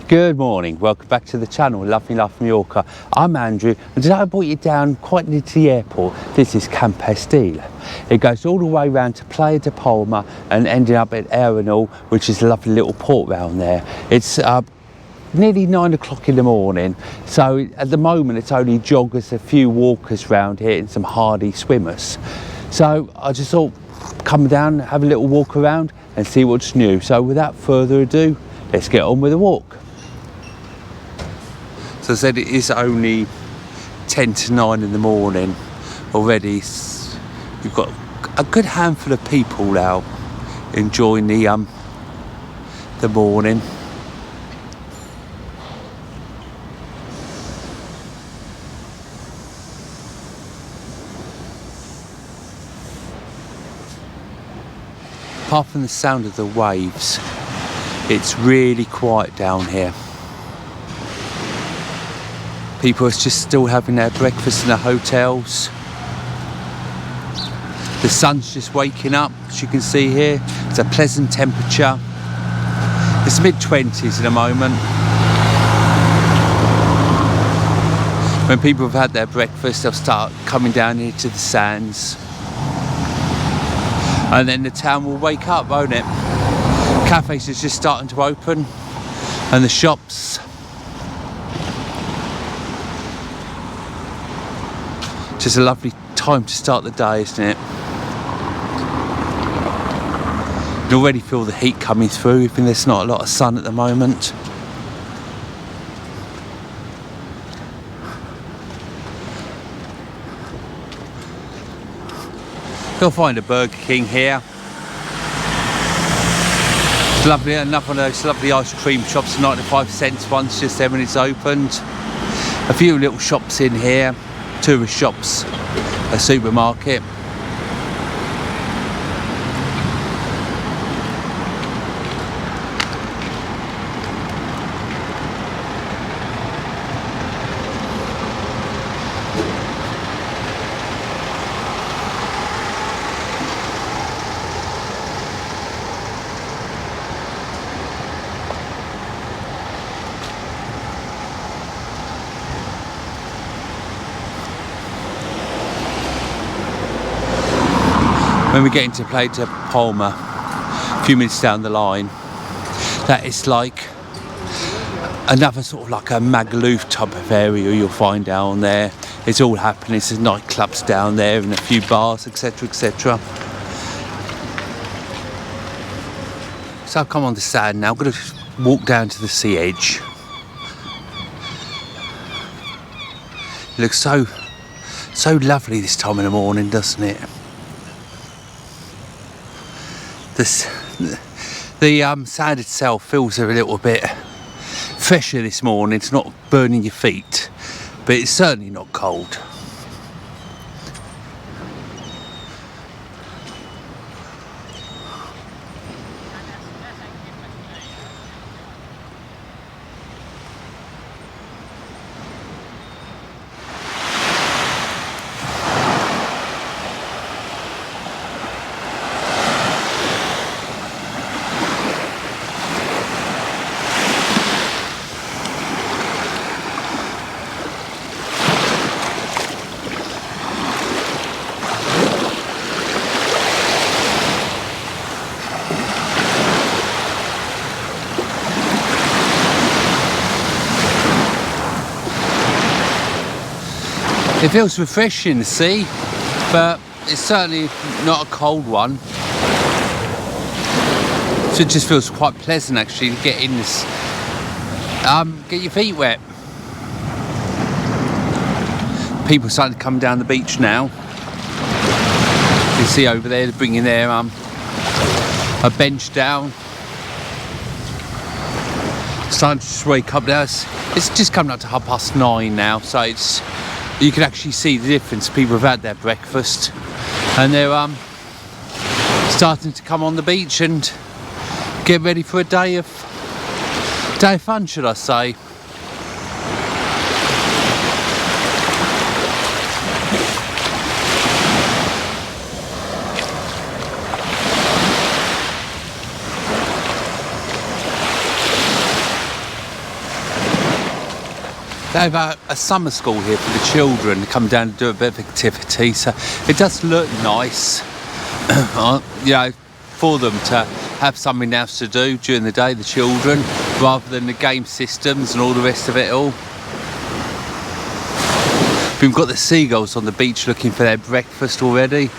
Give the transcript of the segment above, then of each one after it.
Good morning, welcome back to the channel, Love Me Life Mallorca. I'm Andrew and today I brought you down quite near to the airport. This is Ca'n Pastilla. It goes all the way around to Plata de Palma and ending up at Arenal, which is a lovely little port round there. It's nearly 9 o'clock in the morning, so at the moment it's only joggers, a few walkers round here and some hardy swimmers. So I just thought come down, have a little walk around and see what's new. So without further ado, let's get on with the walk. So I said it is only 10 to 9 in the morning already. You've got a good handful of people out enjoying the morning. Apart from the sound of the waves, it's really quiet down here. People are just still having their breakfast in the hotels. The sun's just waking up, as you can see here. It's a pleasant temperature. It's mid-20s in a moment. When people have had their breakfast, they'll start coming down here to the sands. And then the town will wake up, won't it? Cafes are just starting to open, and the shops. Just a lovely time to start the day, isn't it? You can already feel the heat coming through, even there's not a lot of sun at the moment. You'll find a Burger King here. It's lovely, another one of those lovely ice cream shops, 95 cents ones just there when it's opened. A few little shops in here, tourist shops, a supermarket. When we get into Plata de Palma, a few minutes down the line, that is like another sort of like a Magaluf type of area you'll find down there. It's all happening, there's nightclubs down there and a few bars, etc, etc. So I've come on the sand now, I'm going to walk down to the sea edge. It looks so lovely this time in the morning, doesn't it? The sand itself feels a little bit fresher this morning. It's not burning your feet, but it's certainly not cold. It feels refreshing, the sea, but it's certainly not a cold one. So it just feels quite pleasant actually to get in this, get your feet wet. People starting to come down the beach now. You can see over there they're bringing their a bench down. Starting to just wake up now. It's just coming up to 9:30 now, so it's. You can actually see the difference. People have had their breakfast and they're starting to come on the beach and get ready for a day of fun, should I say. They have a summer school here for the children to come down and do a bit of activity, so it does look nice, you know, for them to have something else to do during the day, the children, rather than the game systems and all the rest of it all. We've got the seagulls on the beach looking for their breakfast already.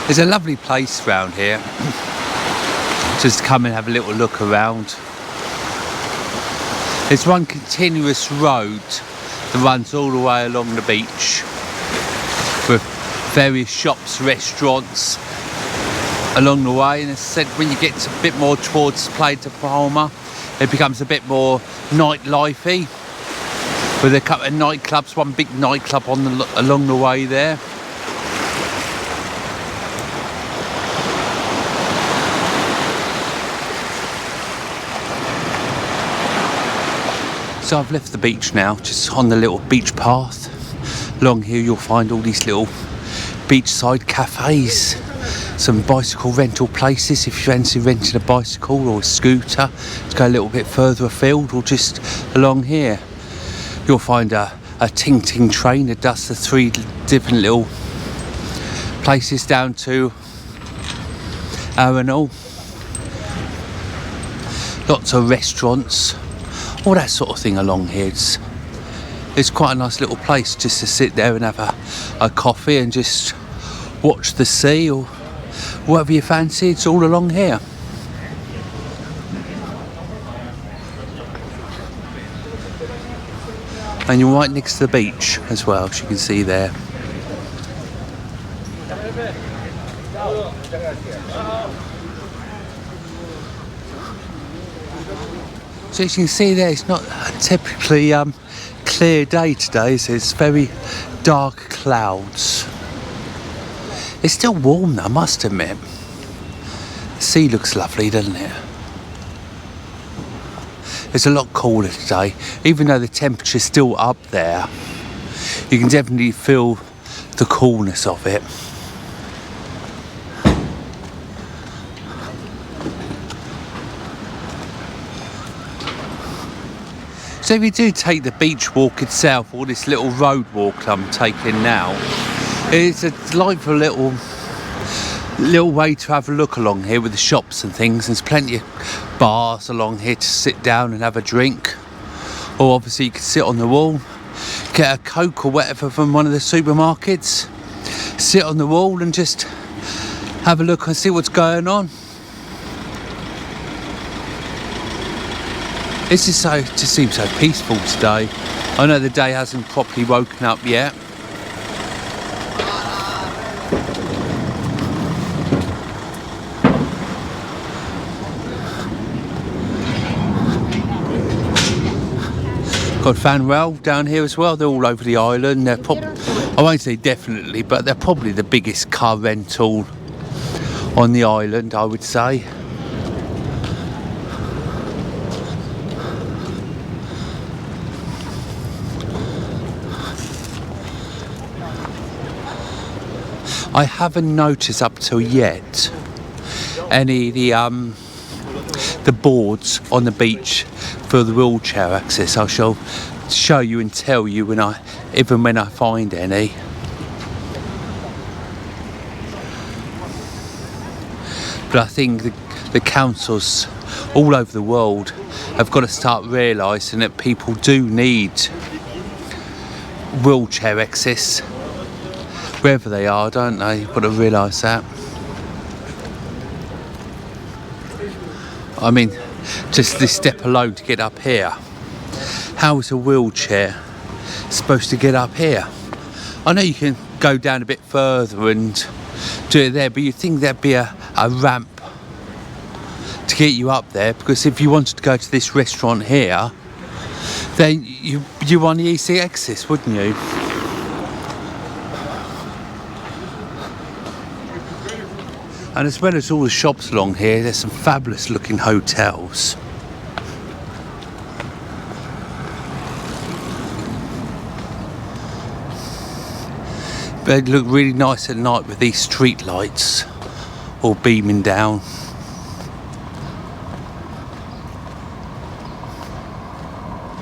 There's a lovely place round here. Just come and have a little look around. There's one continuous road that runs all the way along the beach with various shops, restaurants along the way. And as I said, when you get a bit more towards Plata de Palma, it becomes a bit more nightlifey with a couple of nightclubs, one big nightclub along the way there. So I've left the beach now, just on the little beach path. Along here you'll find all these little beachside cafes, some bicycle rental places if you fancy renting a bicycle or a scooter to go a little bit further afield, or just along here. You'll find a ting-ting train that does the 3 different little places down to Arenal. Lots of restaurants, all that sort of thing along here. It's quite a nice little place just to sit there and have a coffee and just watch the sea or whatever you fancy. It's all along here. And you're right next to the beach as well, as you can see there. So as you can see there, it's not a typically clear day today, so it's very dark clouds. It's still warm though, I must admit. The sea looks lovely, doesn't it? It's a lot cooler today, even though the temperature's still up there. You can definitely feel the coolness of it. So if you do take the beach walk itself, or this little road walk I'm taking now, it's a delightful little way to have a look along here with the shops and things. There's plenty of bars along here to sit down and have a drink, or obviously you can sit on the wall, get a Coke or whatever from one of the supermarkets, sit on the wall and just have a look and see what's going on. It just seems so peaceful today. I know the day hasn't properly woken up yet. Got Arenal down here as well. They're all over the island. I won't say definitely, but they're probably the biggest car rental on the island, I would say. I haven't noticed up till yet any of the boards on the beach for the wheelchair access. I shall show you and tell you when I find any. But I think the councils all over the world have got to start realising that people do need wheelchair access wherever they are, don't they? You've got to realise that. I mean, just this step alone to get up here. How is a wheelchair supposed to get up here? I know you can go down a bit further and do it there, but you'd think there'd be a ramp to get you up there, because if you wanted to go to this restaurant here, then you want the easy access, wouldn't you? And as well as all the shops along here, there's some fabulous looking hotels. They look really nice at night with these street lights all beaming down.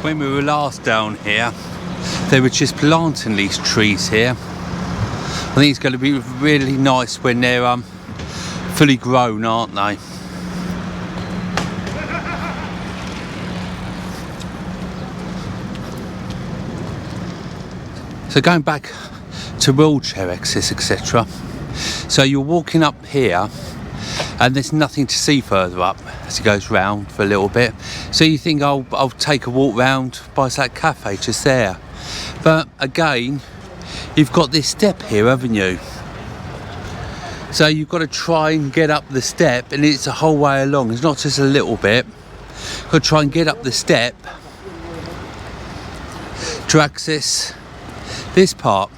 When we were last down here, they were just planting these trees here. I think it's going to be really nice when they're fully grown, aren't they? So going back to wheelchair access, etc. So you're walking up here and there's nothing to see further up as it goes round for a little bit. So you think I'll take a walk round by that cafe just there. But again, you've got this step here, haven't you? So you've got to try and get up the step, and it's a whole way along. It's not just a little bit. You've got to try and get up the step to access this part.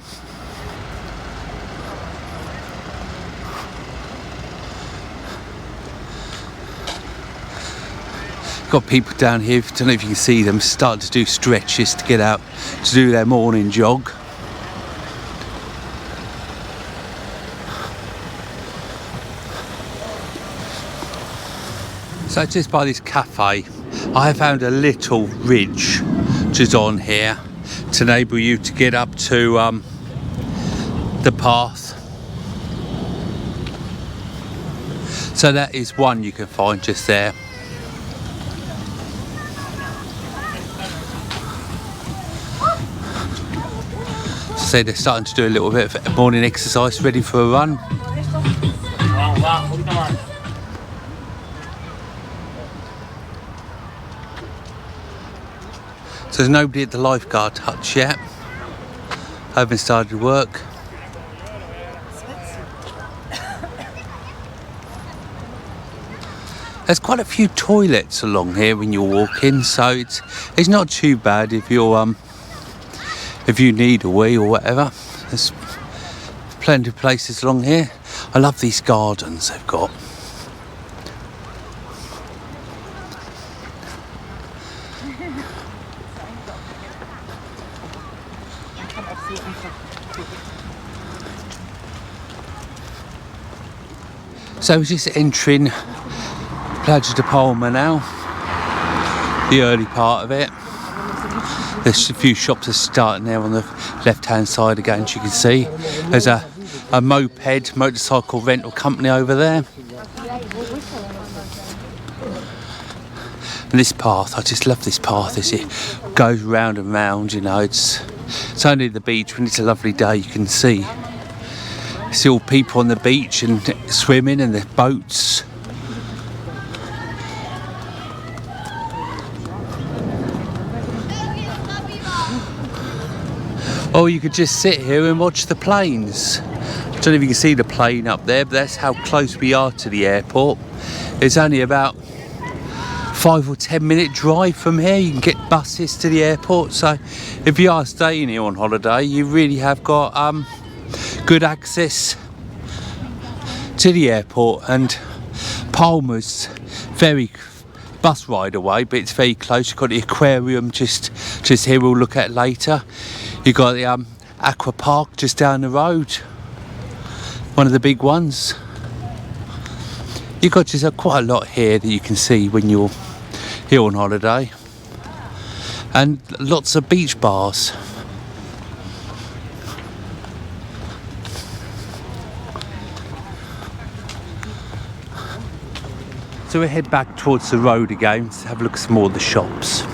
Got people down here, I don't know if you can see them, starting to do stretches to get out to do their morning jog. So just by this cafe, I have found a little ridge which is on here to enable you to get up to the path. So that is one you can find just there. So they're starting to do a little bit of morning exercise, ready for a run. So there's nobody at the lifeguard hutch yet. I haven't started work. There's quite a few toilets along here when you're walking, so it's not too bad if you're if you need a wee or whatever. There's plenty of places along here. I love these gardens they've got. So we're just entering Plata de Palma now, the early part of it. There's a few shops are starting there on the left hand side again, as you can see. There's a motorcycle rental company over there. And this path, I just love this path as it goes round and round, you know. It's only the beach when it's a lovely day, you can see all people on the beach and swimming and the boats. Or you could just sit here and watch the planes. I don't know if you can see the plane up there, but that's how close we are to the airport. It's only about 5 or 10 minute drive from here. You can get buses to the airport. So if you are staying here on holiday, you really have got good access to the airport. And Palma's very bus ride away, but it's very close. You've got the aquarium just here, we'll look at later. You've got the aqua park just down the road, one of the big ones. You've got just quite a lot here that you can see when you're here on holiday, and lots of beach bars. So we head back towards the road again to have a look at some more of the shops.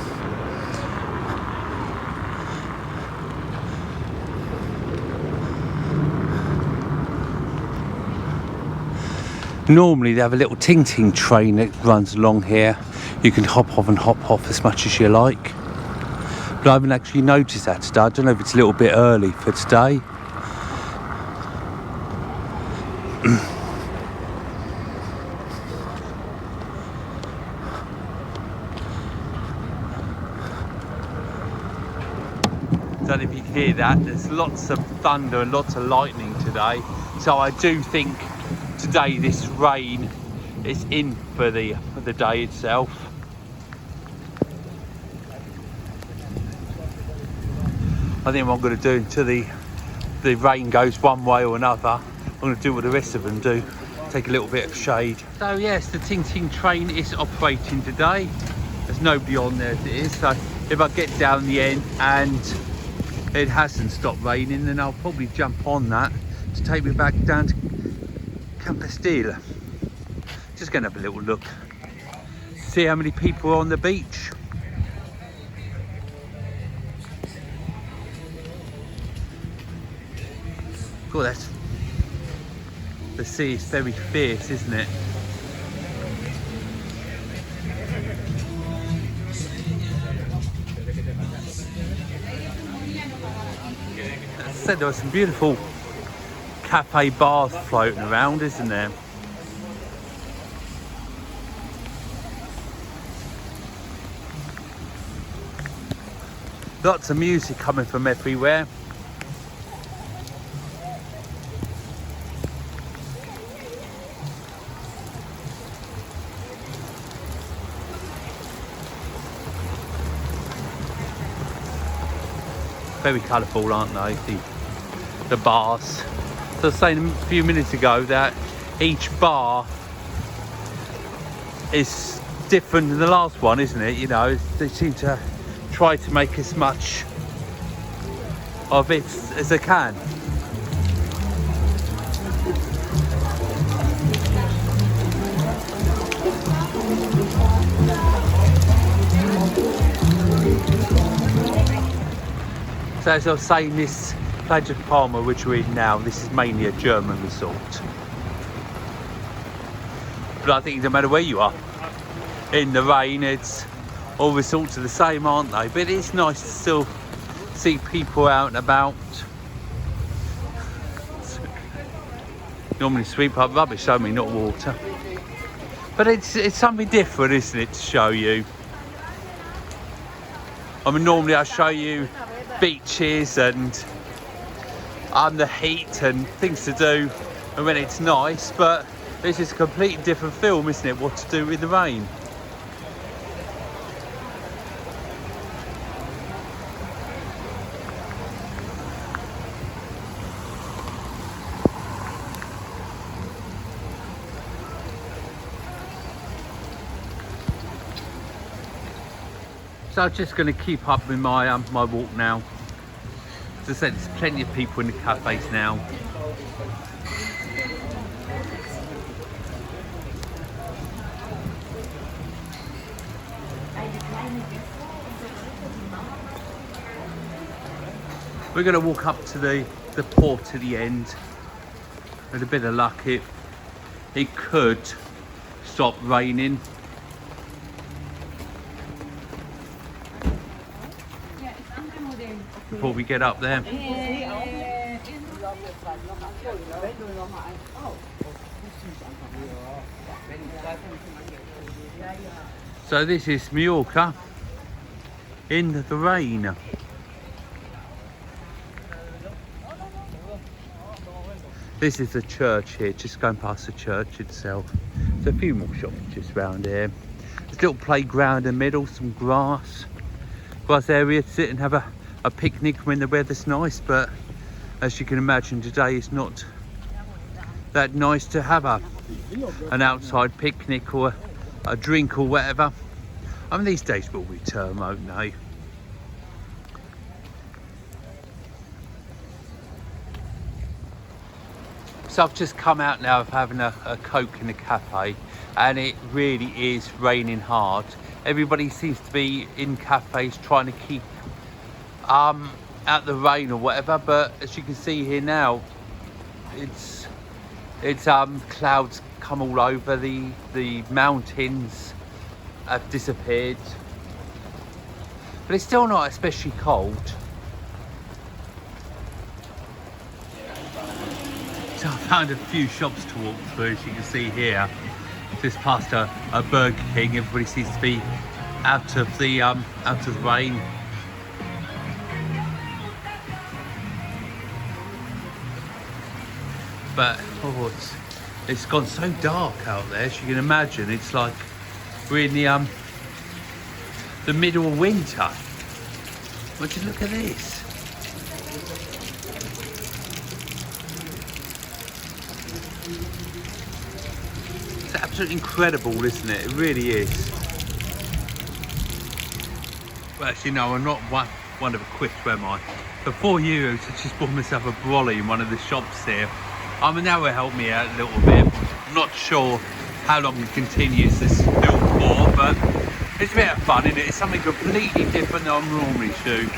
Normally they have a little ting-ting train that runs along here. You can hop off and hop off as much as you like. But I haven't actually noticed that today. I don't know if it's a little bit early for today. I don't know if you can hear that. There's lots of thunder and lots of lightning today. So I do think today this rain is in for the day itself. I think what I'm going to do until the rain goes one way or another, I'm going to do what the rest of them do, take a little bit of shade. So yes, the Ting Ting train is operating today. There's nobody on there as it is, so if I get down the end and it hasn't stopped raining, then I'll probably jump on that to take me back down to Ca'n Pastilla. Just going to have a little look, see how many people are on the beach. God, the sea is very fierce, isn't it? As I said, there are some beautiful cafe bars floating around, isn't there? Lots of music coming from everywhere. Very colourful, aren't they? The bars. So I was saying a few minutes ago that each bar is different than the last one, isn't it? You know, they seem to try to make as much of it as they can. So as I was saying, this Plata de Palma, which we're in now, this is mainly a German resort. But I think no matter where you are, in the rain, it's all resorts are the same, aren't they? But it's nice to still see people out and about. Normally sweep up rubbish, don't we? Not water. But it's something different, isn't it, to show you? I mean, normally I show you beaches and the heat and things to do and when it's nice, but this is a completely different film, isn't it? What to do with the rain. So I'm just going to keep up with my my walk now. As I said, there's plenty of people in the cafes now. We're going to walk up to the port to the end. With a bit of luck, it could stop raining. Before we get up there. So this is Mallorca in the rain. This is the church here, just going past the church itself. There's a few more shops just around here. There's a little playground in the middle, some grass area to sit and have a picnic when the weather's nice, but as you can imagine today it's not that nice to have an outside picnic or a drink or whatever. I mean, these days will return, won't they? So I've just come out now of having a Coke in a cafe, and it really is raining hard. Everybody seems to be in cafes trying to keep out the rain or whatever, but as you can see here now, it's clouds come all over, the mountains have disappeared, but it's still not especially cold. So I found a few shops to walk through, as you can see here. Just past a Burger King. Everybody seems to be out of the rain. But It's gone so dark out there, as you can imagine. It's like we're in the middle of winter. Would you look at this? It's absolutely incredible, isn't it? It really is. Well, actually, no, I'm not one of a quick, am I? For €4, I just bought myself a brolly in one of the shops here. Now will help me out a little bit. I'm not sure how long it continues this film for, but it's a bit of fun, isn't it? It's something completely different than I normally do.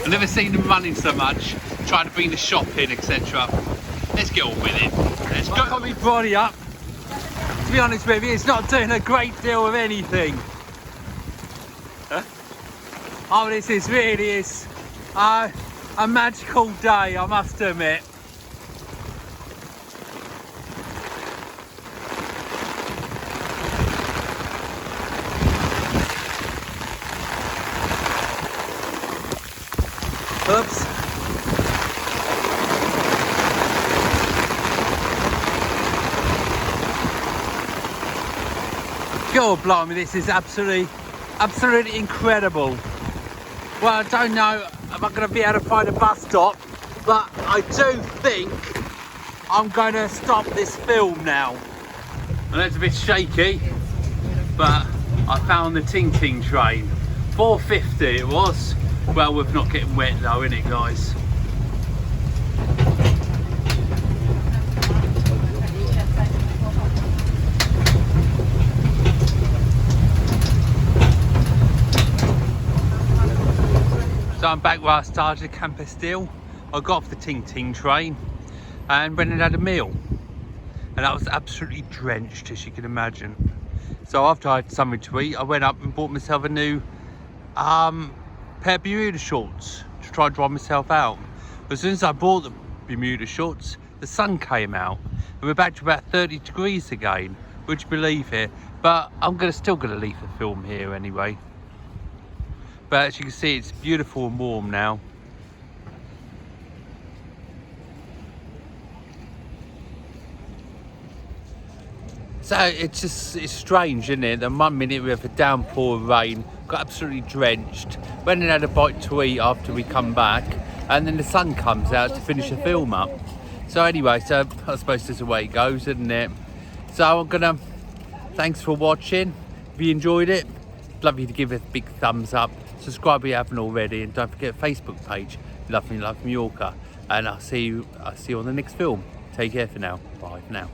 I've never seen them running so much, trying to bring the shop in, etc. Let's get on with it. Let's go. I've got my brolly up. To be honest with you, it's not doing a great deal of anything. Huh? Oh, this is really a magical day, I must admit. Oops. God blimey, this is absolutely incredible. Well, I don't know if I'm going to be able to find a bus stop, but I do think I'm going to stop this film now. I know it's a bit shaky, but I found the Ting Ting train. 4.50 it was. Well, we're not getting wet though, innit, guys? So I'm back where I started, Ca'n Pastilla. I got off the Ting Ting train and went and had a meal. And I was absolutely drenched, as you can imagine. So after I had something to eat, I went up and bought myself a new pair of Bermuda shorts to try and dry myself out. As soon as I bought the Bermuda shorts, the sun came out. And we're back to about 30 degrees again. Would you believe it? But I'm still gonna leave the film here anyway. But as you can see, it's beautiful and warm now. So it's strange, isn't it? The 1 minute we have a downpour of rain, got absolutely drenched, went and had a bite to eat after we come back, and then the sun comes out to finish the film up. So anyway, so I suppose that's the way it goes, isn't it? So thanks for watching. If you enjoyed it, I'd love you to give it a big thumbs up. Subscribe if you haven't already, and don't forget Facebook page, Love Me Love Mallorca. And I'll see you on the next film. Take care for now. Bye for now.